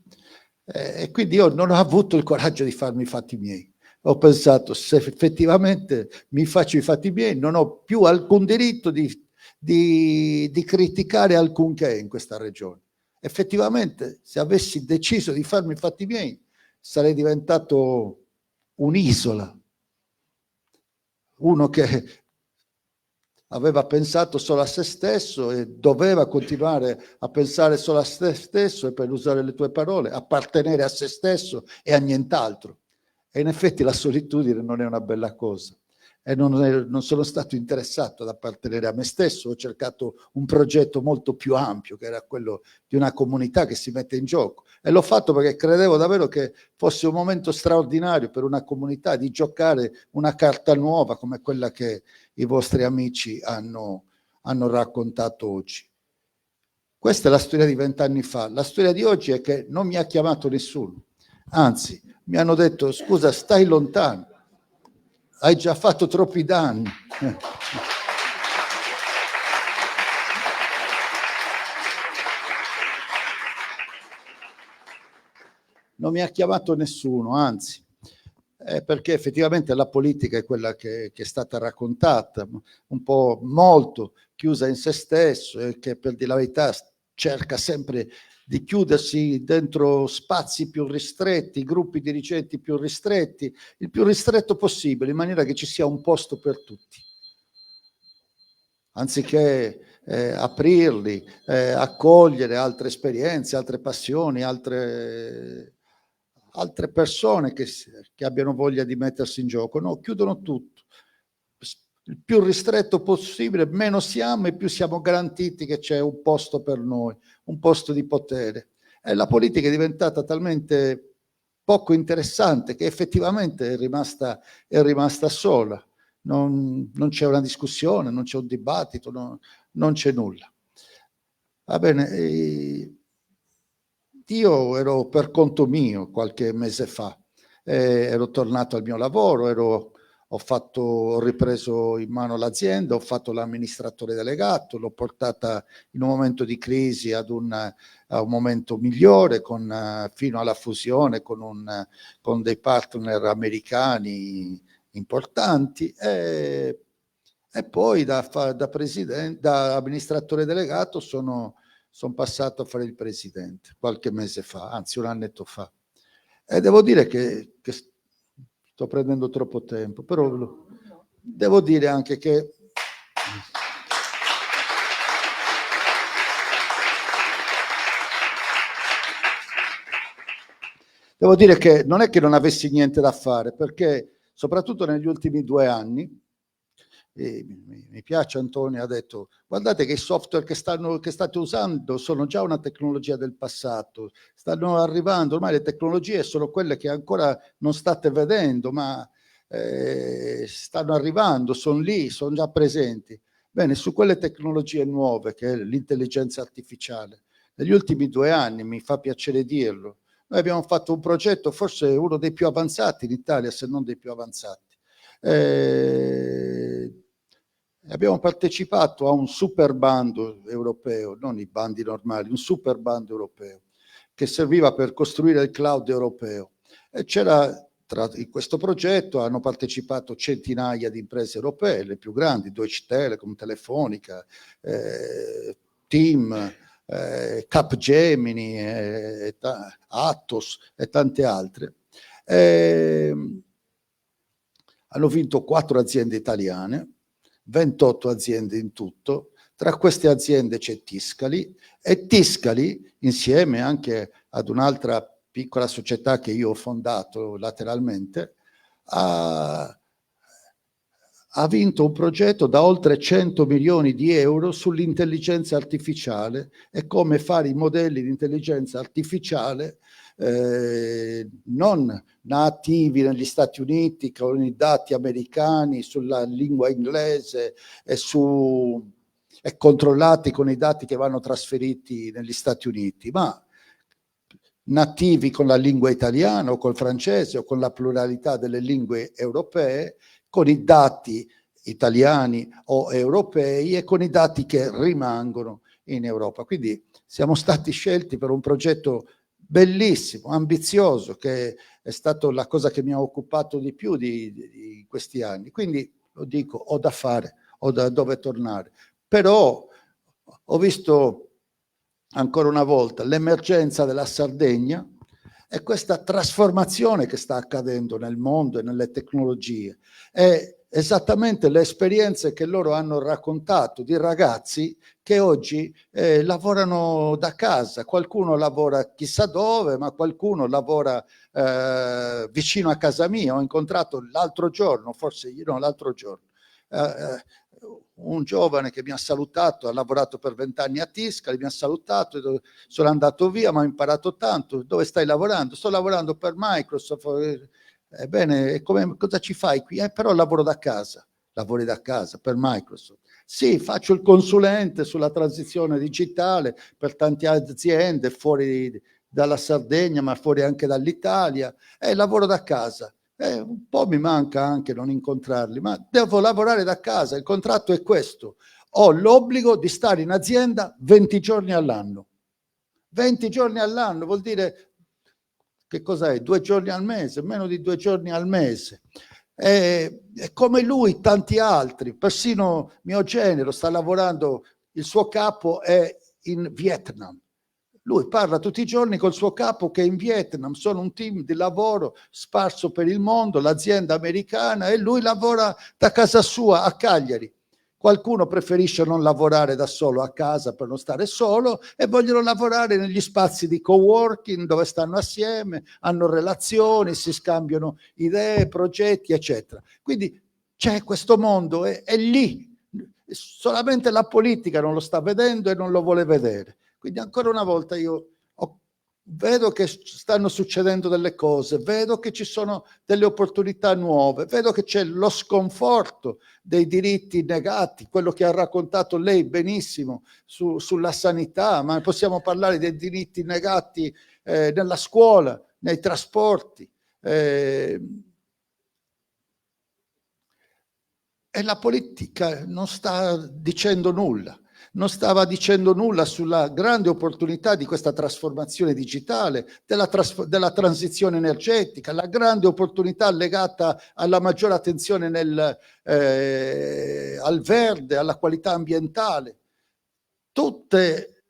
E quindi io non ho avuto il coraggio di farmi i fatti miei. Ho pensato: se effettivamente mi faccio i fatti miei, non ho più alcun diritto di criticare alcunché in questa regione. Effettivamente, se avessi deciso di farmi i fatti miei, sarei diventato un'isola, uno che aveva pensato solo a se stesso e doveva continuare a pensare solo a se stesso, e, per usare le tue parole, appartenere a se stesso e a nient'altro. E in effetti la solitudine non è una bella cosa. E non sono stato interessato ad appartenere a me stesso, ho cercato un progetto molto più ampio, che era quello di una comunità che si mette in gioco. E l'ho fatto perché credevo davvero che fosse un momento straordinario per una comunità di giocare una carta nuova come quella che i vostri amici hanno raccontato oggi. Questa è la storia di 20 anni fa. La storia di oggi è che non mi ha chiamato nessuno. Anzi, mi hanno detto: scusa, stai lontano, hai già fatto troppi danni. Non mi ha chiamato nessuno, anzi, perché effettivamente la politica è quella che è stata raccontata, un po' molto chiusa in se stesso, e che, per dire la verità, cerca sempre di chiudersi dentro spazi più ristretti, gruppi dirigenti più ristretti, il più ristretto possibile, in maniera che ci sia un posto per tutti, anziché aprirli, accogliere altre esperienze, altre passioni, altre persone che abbiano voglia di mettersi in gioco. No, chiudono tutto. Il più ristretto possibile, meno siamo e più siamo garantiti che c'è un posto per noi, un posto di potere. E la politica è diventata talmente poco interessante che effettivamente è rimasta sola. Non c'è una discussione, non c'è un dibattito, non c'è nulla. Va bene, io ero per conto mio qualche mese fa, ero tornato al mio lavoro, ho ripreso in mano l'azienda, ho fatto l'amministratore delegato, l'ho portata in un momento di crisi a un momento migliore, fino alla fusione con dei partner americani importanti, e poi da amministratore delegato sono passato a fare il presidente qualche mese fa, anzi un annetto fa. E devo dire che sto prendendo troppo tempo, però devo dire anche che non è che non avessi niente da fare, perché soprattutto negli ultimi 2 anni, mi piace, Antonio ha detto: guardate che i software che state usando sono già una tecnologia del passato, stanno arrivando, ormai le tecnologie sono quelle che ancora non state vedendo, ma stanno arrivando, sono lì, sono già presenti. Bene, su quelle tecnologie nuove, che è l'intelligenza artificiale, negli ultimi 2 anni, mi fa piacere dirlo, noi abbiamo fatto un progetto, forse uno dei più avanzati in Italia, se non dei più avanzati. Abbiamo partecipato a un super bando europeo, non i bandi normali, un super bando europeo che serviva per costruire il cloud europeo. E in questo progetto hanno partecipato centinaia di imprese europee, le più grandi: Deutsche Telekom, Telefonica, TIM, Capgemini, Atos e tante altre. Hanno vinto 4 aziende italiane, 28 aziende in tutto. Tra queste aziende c'è Tiscali, e Tiscali, insieme anche ad un'altra piccola società che io ho fondato lateralmente, ha ha vinto un progetto da oltre 100 milioni di euro sull'intelligenza artificiale e come fare i modelli di intelligenza artificiale non nativi negli Stati Uniti con i dati americani sulla lingua inglese e controllati con i dati che vanno trasferiti negli Stati Uniti, ma nativi con la lingua italiana o col francese o con la pluralità delle lingue europee, con i dati italiani o europei e con i dati che rimangono in Europa. Quindi siamo stati scelti per un progetto bellissimo, ambizioso, che è stata la cosa che mi ha occupato di più di questi anni. Quindi lo dico, ho da fare, ho da dove tornare. Però ho visto ancora una volta l'emergenza della Sardegna e questa trasformazione che sta accadendo nel mondo e nelle tecnologie. È esattamente le esperienze che loro hanno raccontato di ragazzi che oggi lavorano da casa. Qualcuno lavora chissà dove, ma qualcuno lavora vicino a casa mia. Ho incontrato l'altro giorno, un giovane che mi ha salutato, ha lavorato per 20 anni a Tiscali, mi ha salutato, sono andato via, ma ho imparato tanto. Dove stai lavorando? Sto lavorando per Microsoft. Ebbene, cosa ci fai qui? Però lavoro da casa. Lavori da casa per Microsoft? Sì, faccio il consulente sulla transizione digitale per tante aziende fuori dalla Sardegna, ma fuori anche dall'Italia, e lavoro da casa. Un po' mi manca anche non incontrarli, ma devo lavorare da casa, il contratto è questo. Ho l'obbligo di stare in azienda 20 giorni all'anno. 20 giorni all'anno vuol dire, che cos'è? 2 giorni al mese, meno di 2 giorni al mese. E come lui, tanti altri, persino mio genero sta lavorando, il suo capo è in Vietnam. Lui parla tutti i giorni col suo capo che è in Vietnam, sono un team di lavoro sparso per il mondo, l'azienda americana, e lui lavora da casa sua a Cagliari. Qualcuno preferisce non lavorare da solo a casa per non stare solo e vogliono lavorare negli spazi di coworking dove stanno assieme, hanno relazioni, si scambiano idee, progetti, eccetera. Quindi c'è questo mondo, è lì. Solamente la politica non lo sta vedendo e non lo vuole vedere. Quindi ancora una volta io vedo che stanno succedendo delle cose, vedo che ci sono delle opportunità nuove, vedo che c'è lo sconforto dei diritti negati, quello che ha raccontato lei benissimo sulla sanità, ma possiamo parlare dei diritti negati nella scuola, nei trasporti. E la politica non sta dicendo nulla. Non stava dicendo nulla sulla grande opportunità di questa trasformazione digitale, della transizione energetica, la grande opportunità legata alla maggiore attenzione al verde, alla qualità ambientale. Tutte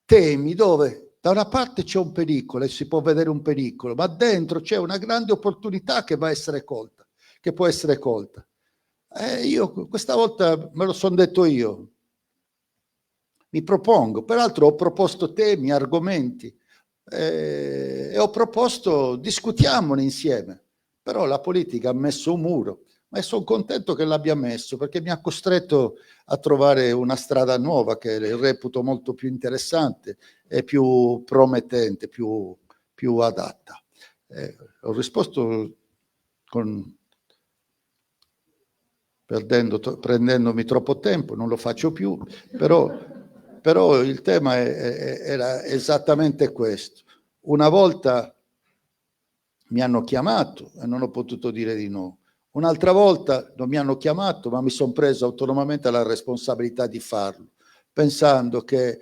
temi dove da una parte c'è un pericolo e si può vedere un pericolo, ma dentro c'è una grande opportunità che va a essere colta, che può essere colta. Io questa volta me lo sono detto io. Mi propongo, peraltro ho proposto temi, argomenti e ho proposto discutiamone insieme, però la politica ha messo un muro, ma sono contento che l'abbia messo perché mi ha costretto a trovare una strada nuova che reputo molto più interessante e più promettente, più adatta. Ho risposto prendendomi troppo tempo, non lo faccio più, però il tema era esattamente questo. Una volta mi hanno chiamato e non ho potuto dire di no. Un'altra volta non mi hanno chiamato, ma mi sono preso autonomamente la responsabilità di farlo, pensando che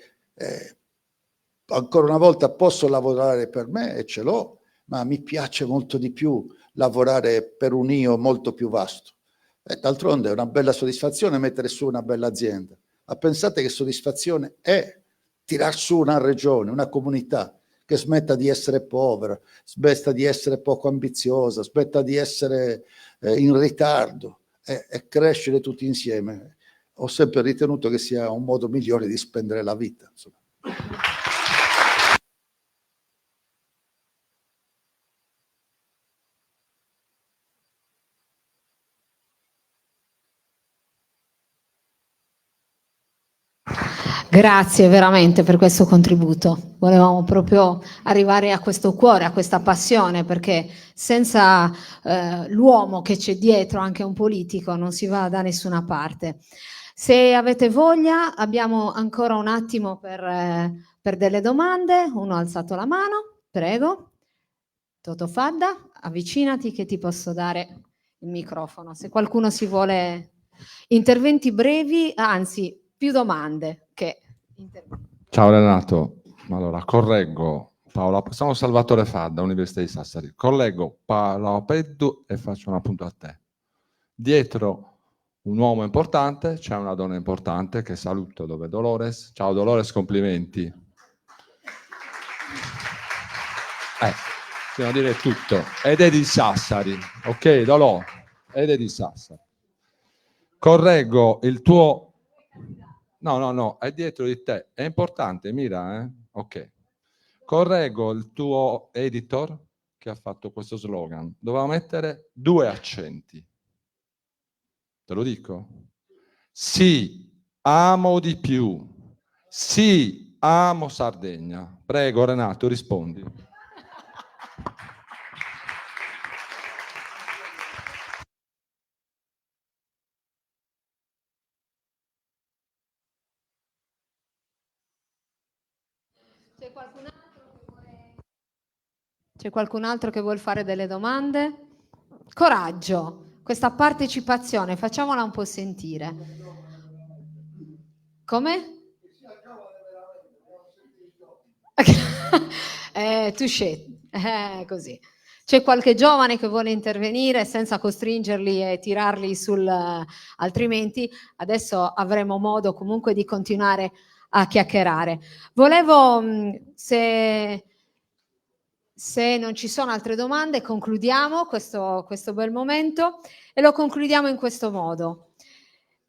ancora una volta posso lavorare per me e ce l'ho, ma mi piace molto di più lavorare per un io molto più vasto. E d'altronde è una bella soddisfazione mettere su una bella azienda. Ma pensate che soddisfazione è tirar su una regione, una comunità che smetta di essere povera, smetta di essere poco ambiziosa, smetta di essere in ritardo e crescere tutti insieme. Ho sempre ritenuto che sia un modo migliore di spendere la vita, insomma. Grazie veramente per questo contributo. Volevamo proprio arrivare a questo cuore, a questa passione, perché senza l'uomo che c'è dietro, anche un politico, non si va da nessuna parte. Se avete voglia, abbiamo ancora un attimo per delle domande. Uno ha alzato la mano, prego. Toto Fadda, avvicinati che ti posso dare il microfono. Se qualcuno si vuole interventi brevi, anzi più domande che interventi. Ciao Renato, allora correggo Paola, sono Salvatore Fadda, Università di Sassari, collego Paola Peddu e faccio un appunto a te. Dietro un uomo importante c'è una donna importante che saluto, dove è Dolores. Ciao Dolores, complimenti. Bisogna dire tutto. Ed è di Sassari, ok Dolò? Ed è di Sassari. Correggo il tuo... No, è dietro di te. È importante, mira, ok. Correggo il tuo editor che ha fatto questo slogan. Doveva mettere 2 accenti. Te lo dico? Sì, amo di più. Sì, amo Sardegna. Prego Renato, rispondi. C'è qualcun altro che vuole fare delle domande? Coraggio, questa partecipazione, facciamola un po' sentire. Come? Touché, così. C'è qualche giovane che vuole intervenire senza costringerli e tirarli altrimenti adesso avremo modo comunque di continuare a chiacchierare. Volevo, se non ci sono altre domande, concludiamo questo bel momento e lo concludiamo in questo modo.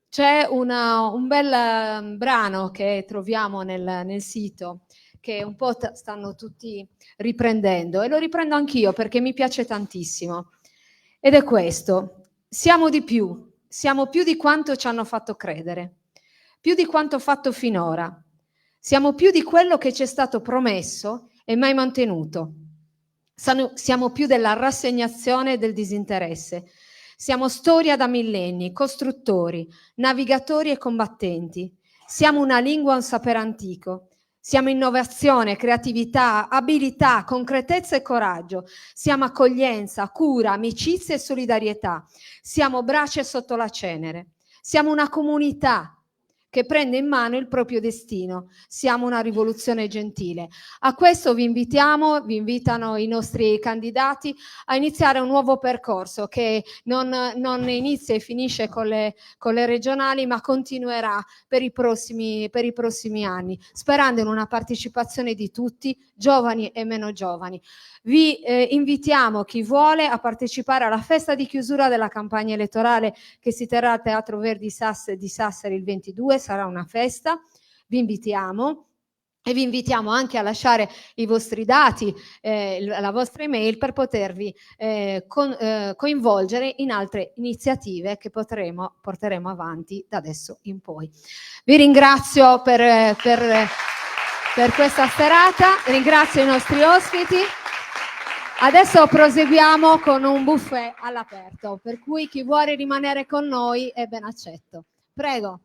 C'è un bel brano che troviamo nel sito che un po' stanno tutti riprendendo e lo riprendo anch'io perché mi piace tantissimo. Ed è questo: siamo di più, siamo più di quanto ci hanno fatto credere, più di quanto fatto finora, siamo più di quello che ci è stato promesso e mai mantenuto. Siamo più della rassegnazione e del disinteresse. Siamo storia da millenni, costruttori, navigatori e combattenti. Siamo una lingua, un sapere antico. Siamo innovazione, creatività, abilità, concretezza e coraggio. Siamo accoglienza, cura, amicizia e solidarietà. Siamo braccia sotto la cenere. Siamo una comunità che prende in mano il proprio destino. Siamo una rivoluzione gentile. A questo vi invitano i nostri candidati a iniziare un nuovo percorso che non inizia e finisce con le regionali, ma continuerà per i prossimi anni, sperando in una partecipazione di tutti, giovani e meno giovani. Vi invitiamo, chi vuole, a partecipare alla festa di chiusura della campagna elettorale che si terrà al Teatro Verdi di Sassari il 22, sarà una festa, vi invitiamo. E vi invitiamo anche a lasciare i vostri dati, la vostra email per potervi coinvolgere in altre iniziative che porteremo avanti da adesso in poi. Vi ringrazio per questa serata, ringrazio i nostri ospiti. Adesso proseguiamo con un buffet all'aperto, per cui chi vuole rimanere con noi è ben accetto. Prego.